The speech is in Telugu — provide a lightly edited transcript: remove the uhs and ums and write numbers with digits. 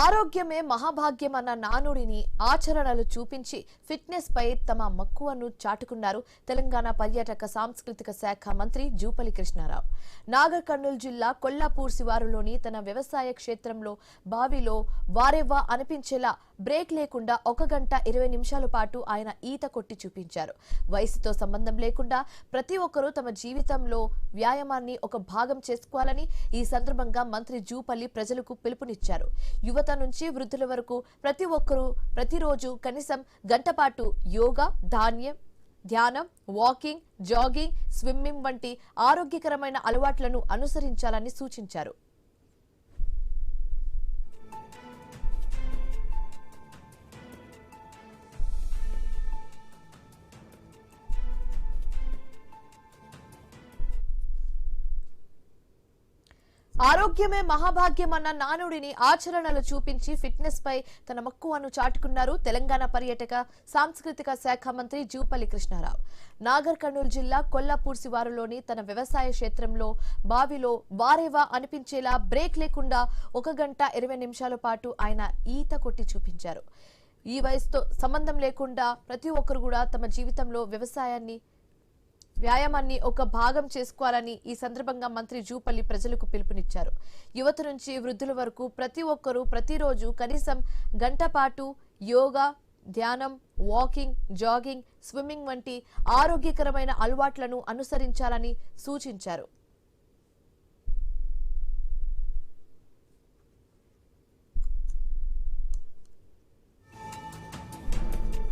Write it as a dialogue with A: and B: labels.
A: ఆరోగ్యమే మహాభాగ్యం అన్న నానుడిని ఆచరణలు చూపించి ఫిట్నెస్ పై తమ మక్కువను చాటుకున్నారు తెలంగాణ పర్యాటక సాంస్కృతిక శాఖ మంత్రి జూపల్లి కృష్ణారావు. నాగర్ కర్నూలు జిల్లా కొల్లాపూర్ శివారులోని తన వ్యవసాయ క్షేత్రంలో బావిలో వారెవ్వా అనిపించేలా బ్రేక్ లేకుండా 1 గంట 20 నిమిషాల పాటు ఆయన ఈత కొట్టి చూపించారు. వయసుతో సంబంధం లేకుండా ప్రతి ఒక్కరూ తమ జీవితంలో వ్యాయామాన్ని ఒక భాగం చేసుకోవాలని ఈ సందర్భంగా మంత్రి జూపల్లి ప్రజలకు పిలుపునిచ్చారు. యువత నుంచి వృద్ధుల వరకు ప్రతి ఒక్కరూ ప్రతిరోజు కనీసం గంట పాటు యోగా, ధ్యానం, వాకింగ్, జాగింగ్, స్విమ్మింగ్ వంటి ఆరోగ్యకరమైన అలవాట్లను అనుసరించాలని సూచించారు. ఆరోగ్యమే మహాభాగ్యం అన్న నానుడిని ఆచరణలు చూపించి ఫిట్నెస్ పై తన మక్కువను చాటుకున్నారు తెలంగాణ పర్యాటక సాంస్కృతిక శాఖ మంత్రి జూపల్లి కృష్ణారావు. నాగర్ కర్నూలు జిల్లా కొల్లాపూర్ శివారులోని తన వ్యవసాయ క్షేత్రంలో బావిలో వారేవా అనిపించేలా బ్రేక్ లేకుండా 1 గంట 20 నిమిషాల పాటు ఆయన ఈత కొట్టి చూపించారు. ఈ వయసుతో సంబంధం లేకుండా ప్రతి ఒక్కరు కూడా తమ జీవితంలో వ్యాయామాన్ని ఒక భాగం చేసుకోవాలని ఈ సందర్భంగా మంత్రి జూపల్లి ప్రజలకు పిలుపునిచ్చారు. యువత నుంచి వృద్ధుల వరకు ప్రతి ఒక్కరూ ప్రతిరోజు కనీసం గంట పాటు యోగా, ధ్యానం, వాకింగ్, జాగింగ్, స్విమ్మింగ్ వంటి ఆరోగ్యకరమైన అలవాట్లను అనుసరించాలని సూచించారు.